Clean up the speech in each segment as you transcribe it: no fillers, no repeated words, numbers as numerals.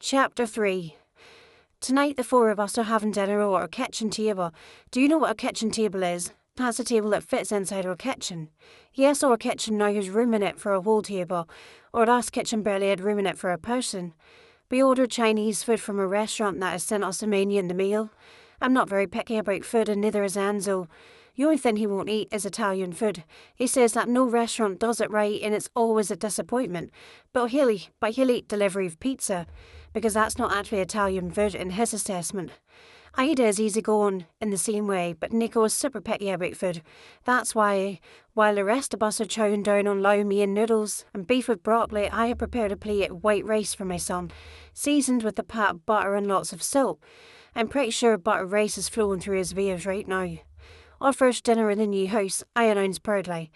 Chapter 3. Tonight the four of us are having dinner at our kitchen table. Do you know what a kitchen table is? That's a table that fits inside our kitchen. Yes, our kitchen now has room in it for a whole table. Our last kitchen barely had room in it for a person. We ordered Chinese food from a restaurant that has sent us a menu in the meal. I'm not very picky about food, and neither is Enzo. The only thing he won't eat is Italian food. He says that no restaurant does it right and it's always a disappointment. But he'll eat delivery of pizza, because that's not actually Italian food in his assessment. Ida is easygoing in the same way, but Nico is super picky about food. That's why, while the rest of us are chowing down on lau mein noodles and beef with broccoli, I have prepared a plate of white rice for my son, seasoned with a pat of butter and lots of salt. I'm pretty sure butter rice is flowing through his veins right now. Our first dinner in the new house, I announced proudly.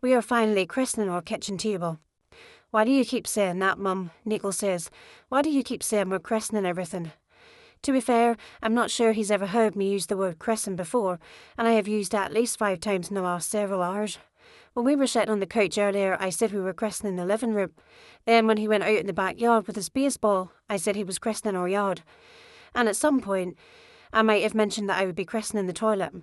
We are finally christening our kitchen table. Why do you keep saying that, Mum? Nico says. Why do you keep saying we're christening everything? To be fair, I'm not sure he's ever heard me use the word christen before, and I have used it at least 5 times in the last several hours. When we were sitting on the couch earlier, I said we were christening the living room. Then when he went out in the backyard with his baseball, I said he was christening our yard. And at some point, I might have mentioned that I would be christening the toilet.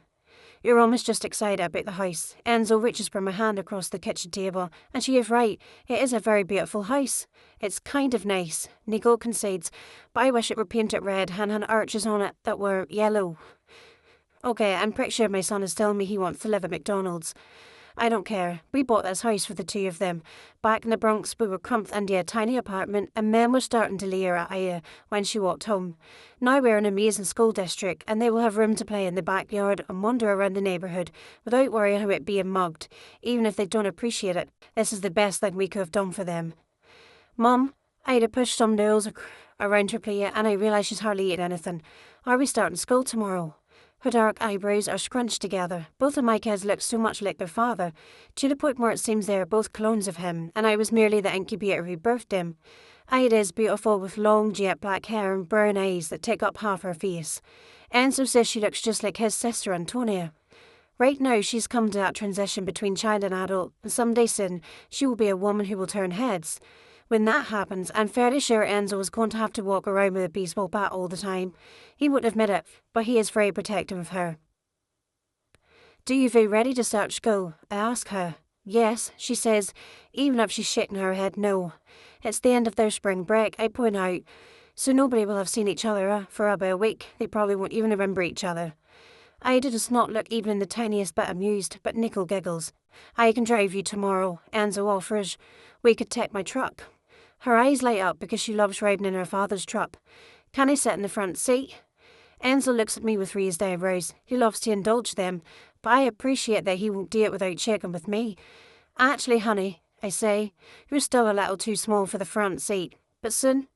Your mum is just excited about the house. Enzo reaches for my hand across the kitchen table, and she is right. It is a very beautiful house. It's kind of nice, Nico concedes, but I wish it were painted red and had arches on it that were yellow. Okay, I'm pretty sure my son is telling me he wants to live at McDonald's. I don't care. We bought this house for the two of them. Back in the Bronx, we were cramped into a tiny apartment, and men were starting to leer at Aya when she walked home. Now we're in an amazing school district, and they will have room to play in the backyard and wander around the neighbourhood without worrying about being mugged, even if they don't appreciate it. This is the best thing we could have done for them. Mum, Ida pushed some noodles around her plate, and I realised she's hardly eaten anything. Are we starting school tomorrow? Her dark eyebrows are scrunched together. Both of my kids look so much like their father, to the point where it seems they are both clones of him, and I was merely the incubator who birthed him. Ida is beautiful with long jet black hair and brown eyes that take up half her face. Enzo says she looks just like his sister Antonia. Right now she's come to that transition between child and adult, and someday soon she will be a woman who will turn heads. When that happens, I'm fairly sure Enzo is going to have to walk around with a baseball bat all the time. He won't admit it, but he is very protective of her. Do you feel ready to start school? I ask her. Yes, she says, even if she's shaking her head no. It's the end of their spring break, I point out, so nobody will have seen each other for about a week. They probably won't even remember each other. Ida does not look even in the tiniest bit amused, but Nico giggles. I can drive you tomorrow, Enzo offers. We could take my truck. Her eyes light up because she loves riding in her father's truck. Can I sit in the front seat? Enzo looks at me with raised eyebrows. He loves to indulge them, but I appreciate that he won't do it without checking with me. Actually, honey, I say, you're still a little too small for the front seat, but soon.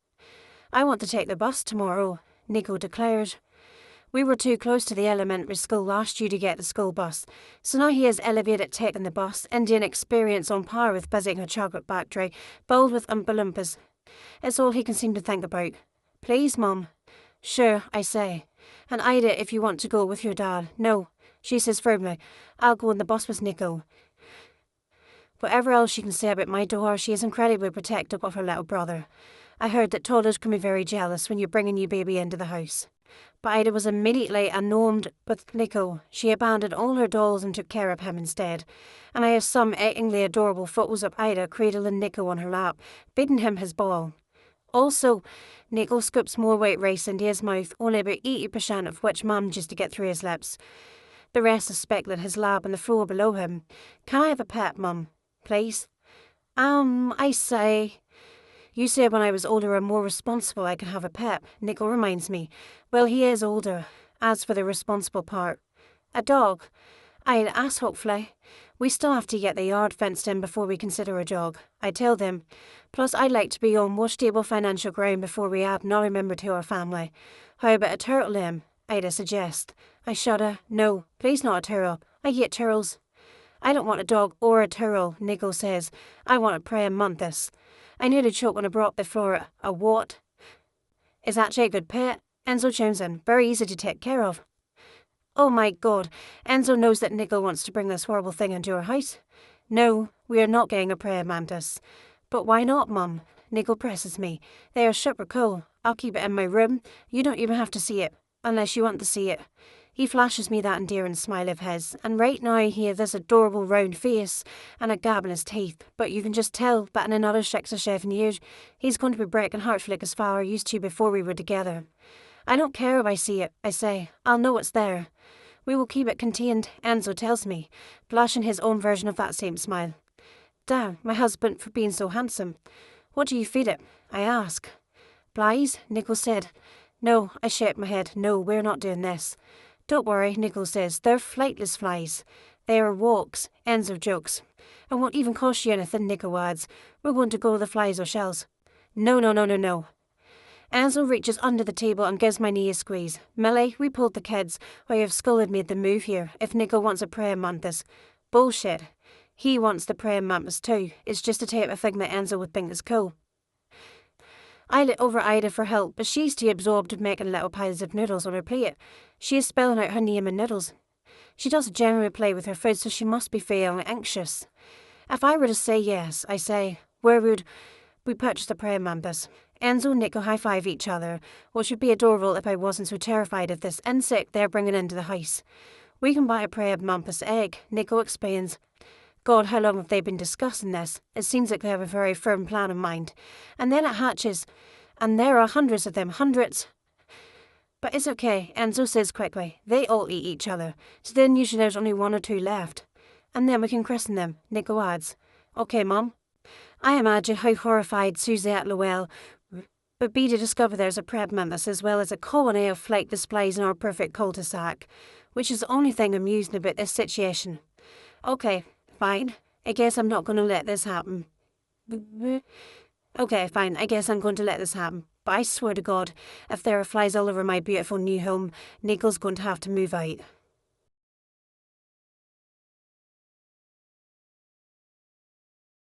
I want to take the bus tomorrow, Nico declares. We were too close to the elementary school last year to get the school bus, so now he has elevated taking the bus into an experience on par with visiting a chocolate factory filled with Oompa Loompas. It's all he can seem to think about. Please, Mum. Sure, I say. And Ida, if you want to go with your dad. No, she says firmly. I'll go on the bus with Nico. Whatever else she can say about my daughter, she is incredibly protective of her little brother. I heard that toddlers can be very jealous when you bring a new baby into the house. But Ida was immediately annoyed with Nico. She abandoned all her dolls and took care of him instead. And I have some achingly adorable photos of Ida cradling Nico on her lap, feeding him his ball. Also, Nico scoops more white rice into his mouth, only about 80% of which manages to get through his lips. The rest is speckling his lap and the floor below him. Can I have a pet, Mum? Please? I say... You said when I was older and more responsible I could have a pet, Nico reminds me. Well, he is older. As for the responsible part. A dog. I'll ask, hopefully. We still have to get the yard fenced in before we consider a dog. I tell them. Plus, I'd like to be on more stable financial ground before we add another member to our family. How about a turtle, Em? Ida suggests. I shudder. No, please not a turtle. I hate turtles. I don't want a dog or a turtle, Nico says. I want a praying mantis. I nearly choked when I brought the floor. A what? Is actually a good pet? Enzo chimes in. Very easy to take care of. Oh my God. Enzo knows that Nico wants to bring this horrible thing into our house. No, we are not getting a praying mantis. But why not, Mum? Nico presses me. They are super cool. I'll keep it in my room. You don't even have to see it, unless you want to see it. He flashes me that endearing smile of his, and right now he has this adorable round face and a gab in his teeth, but you can just tell that in another 6 or 7 years he's going to be breaking hearts like his father used to before we were together. I don't care if I see it, I say. I'll know it's there. We will keep it contained, Enzo tells me, flashing his own version of that same smile. Damn, my husband for being so handsome. What do you feed it? I ask. Flies, Nichols said. No, I shake my head. No, we're not doing this. Don't worry, Nichols says. They're flightless flies. They are walks, Enzo jokes. It won't even cost you anything, Nico adds. We're going to go the flies ourselves. No. Enzo reaches under the table and gives my knee a squeeze. Millie, we pulled the kids. I have Skull had made the move here. If Nico wants a praying mantis. Bullshit. He wants the praying mantis too. It's just a type of thing that Enzo would think is cool. I look over Ida for help, but she's too absorbed in making little piles of noodles on her plate. She is spelling out her name in noodles. She doesn't generally play with her food, so she must be feeling anxious. If I were to say yes, I say, where would we purchase the praying mantis? Enzo and Nico high-five each other, which would be adorable if I wasn't so terrified of this insect they're bringing into the house. We can buy a praying mantis egg, Nico explains. God, how long have they been discussing this? It seems like they have a very firm plan in mind. And then it hatches, and there are hundreds of them, hundreds. But it's okay, Enzo says quickly. They all eat each other, so then usually there's only 1 or 2 left. And then we can christen them, Nico adds. Okay, Mum. I imagine how horrified Suzette Lowell would be to discover there's a prep mantis as well as a colony of flight displays in our perfect cul-de-sac, which is the only thing amusing about this situation. Okay. Fine, I guess I'm not going to let this happen. Okay, fine, I guess I'm going to let this happen. But I swear to God, if there are flies all over my beautiful new home, Nico's going to have to move out.